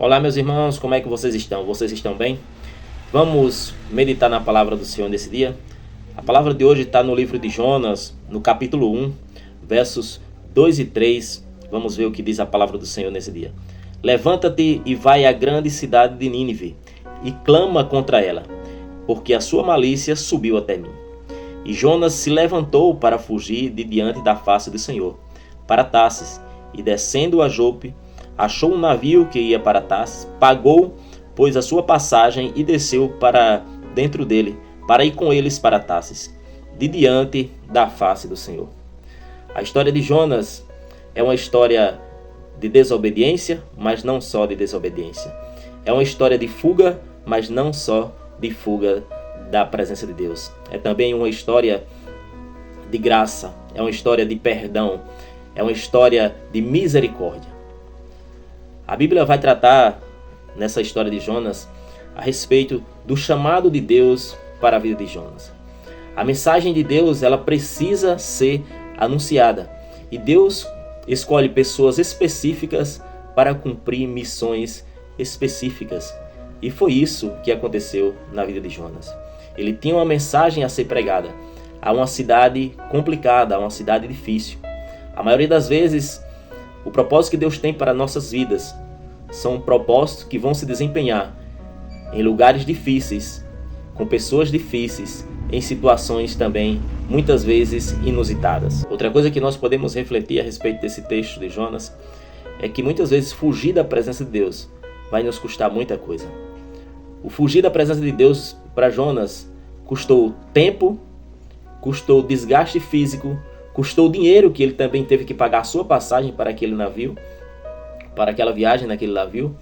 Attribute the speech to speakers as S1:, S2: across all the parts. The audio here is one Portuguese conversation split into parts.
S1: Olá, meus irmãos, como é que vocês estão? Vocês estão bem? Vamos meditar na palavra do Senhor nesse dia? A palavra de hoje está no livro de Jonas, no capítulo 1, versos 2 e 3. Vamos ver o que diz a palavra do Senhor nesse dia. Levanta-te e vai à grande cidade de Nínive e clama contra ela, porque a sua malícia subiu até mim. E Jonas se levantou para fugir de diante da face do Senhor, para Tarsis, e descendo a Jope, achou um navio que ia para Tarsis, pagou, pois, a sua passagem e desceu para dentro dele, para ir com eles para Tarsis, de diante da face do Senhor. A história de Jonas é uma história de desobediência, mas não só de desobediência. É uma história de fuga, mas não só de fuga da presença de Deus. É também uma história de graça, é uma história de perdão, é uma história de misericórdia. A Bíblia vai tratar, nessa história de Jonas, a respeito do chamado de Deus para a vida de Jonas. A mensagem de Deus, ela precisa ser anunciada. E Deus escolhe pessoas específicas para cumprir missões específicas. E foi isso que aconteceu na vida de Jonas. Ele tinha uma mensagem a ser pregada a uma cidade complicada, a uma cidade difícil. A maioria das vezes, o propósito que Deus tem para nossas vidas são propósitos que vão se desempenhar em lugares difíceis, com pessoas difíceis, em situações também muitas vezes inusitadas. Outra coisa que nós podemos refletir a respeito desse texto de Jonas é que muitas vezes fugir da presença de Deus vai nos custar muita coisa. O fugir da presença de Deus para Jonas custou tempo, custou desgaste físico, custou dinheiro, que ele também teve que pagar a sua passagem para aquele navio, para aquela viagem naquele navio,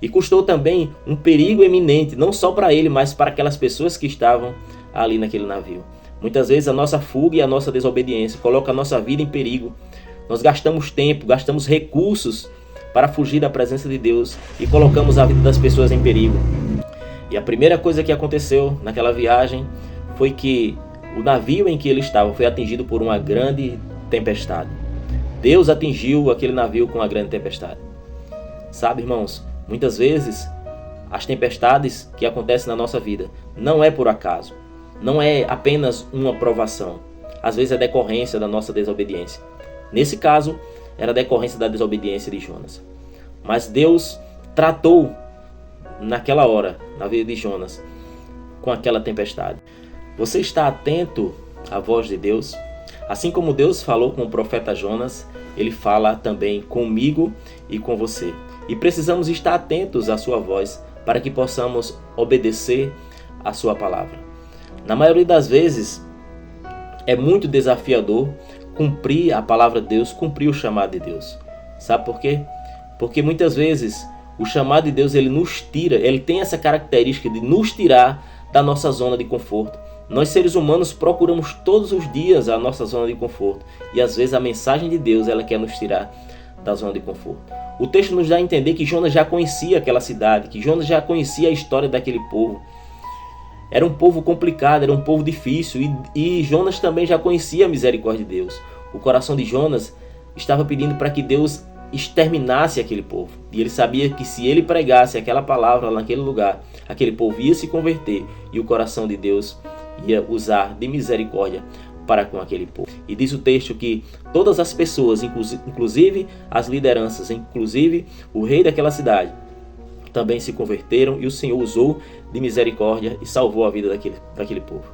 S1: e custou também um perigo iminente, não só para ele, mas para aquelas pessoas que estavam ali naquele navio. Muitas vezes a nossa fuga e a nossa desobediência coloca a nossa vida em perigo. Nós gastamos tempo, gastamos recursos para fugir da presença de Deus e colocamos a vida das pessoas em perigo. E a primeira coisa que aconteceu naquela viagem foi que o navio em que ele estava foi atingido por uma grande tempestade. Deus atingiu aquele navio com uma grande tempestade. Sabe, irmãos, muitas vezes as tempestades que acontecem na nossa vida não é por acaso, não é apenas uma provação. Às vezes é decorrência da nossa desobediência. Nesse caso, era decorrência da desobediência de Jonas. Mas Deus tratou naquela hora, na vida de Jonas, com aquela tempestade. Você está atento à voz de Deus? Assim como Deus falou com o profeta Jonas, Ele fala também comigo e com você. E precisamos estar atentos à sua voz para que possamos obedecer à sua palavra. Na maioria das vezes, é muito desafiador cumprir a palavra de Deus, cumprir o chamado de Deus. Sabe por quê? Porque muitas vezes o chamado de Deus, ele nos tira, ele tem essa característica de nos tirar da nossa zona de conforto. Nós, seres humanos, procuramos todos os dias a nossa zona de conforto. E às vezes a mensagem de Deus, ela quer nos tirar da zona de conforto. O texto nos dá a entender que Jonas já conhecia aquela cidade, que Jonas já conhecia a história daquele povo. Era um povo complicado, era um povo difícil. E Jonas também já conhecia a misericórdia de Deus. O coração de Jonas estava pedindo para que Deus exterminasse aquele povo. E ele sabia que se ele pregasse aquela palavra naquele lugar, aquele povo ia se converter e o coração de Deus ia usar de misericórdia para com aquele povo. E diz o texto que todas as pessoas, inclusive as lideranças, inclusive o rei daquela cidade, também se converteram e o Senhor usou de misericórdia e salvou a vida daquele povo.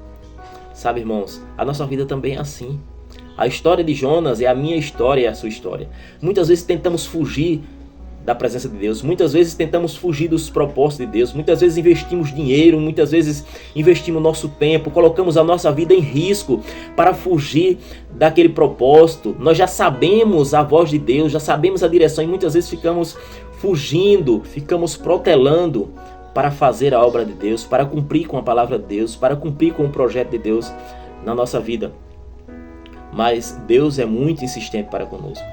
S1: Sabe, irmãos, a nossa vida também é assim. A história de Jonas é a minha história e a sua história. Muitas vezes tentamos fugir da presença de Deus. Muitas vezes tentamos fugir dos propósitos de Deus. Muitas vezes investimos dinheiro, muitas vezes investimos nosso tempo, colocamos a nossa vida em risco para fugir daquele propósito. Nós já sabemos a voz de Deus, já sabemos a direção e muitas vezes ficamos fugindo, ficamos protelando para fazer a obra de Deus, para cumprir com a palavra de Deus, para cumprir com o projeto de Deus na nossa vida. Mas Deus é muito insistente para conosco.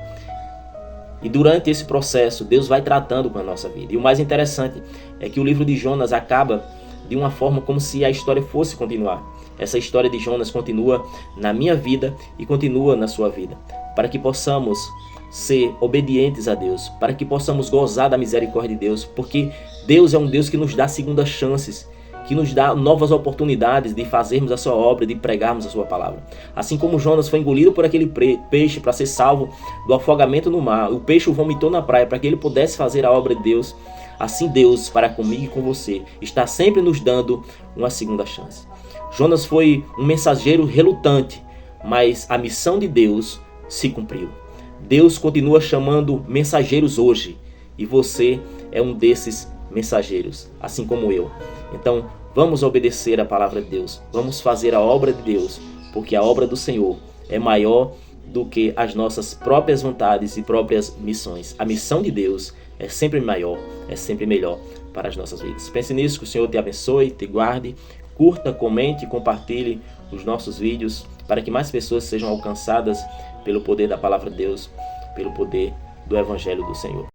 S1: E durante esse processo, Deus vai tratando com a nossa vida. E o mais interessante é que o livro de Jonas acaba de uma forma como se a história fosse continuar. Essa história de Jonas continua na minha vida e continua na sua vida. Para que possamos ser obedientes a Deus, para que possamos gozar da misericórdia de Deus, porque Deus é um Deus que nos dá segundas chances, que nos dá novas oportunidades de fazermos a sua obra, de pregarmos a sua palavra. Assim como Jonas foi engolido por aquele peixe para ser salvo do afogamento no mar, o peixe o vomitou na praia para que ele pudesse fazer a obra de Deus, assim Deus, para comigo e com você, está sempre nos dando uma segunda chance. Jonas foi um mensageiro relutante, mas a missão de Deus se cumpriu. Deus continua chamando mensageiros hoje, e você é um desses mensageiros, assim como eu. Então, vamos obedecer a palavra de Deus, vamos fazer a obra de Deus, porque a obra do Senhor é maior do que as nossas próprias vontades e próprias missões. A missão de Deus é sempre maior, é sempre melhor para as nossas vidas. Pense nisso, que o Senhor te abençoe, te guarde, curta, comente e compartilhe os nossos vídeos para que mais pessoas sejam alcançadas pelo poder da palavra de Deus, pelo poder do Evangelho do Senhor.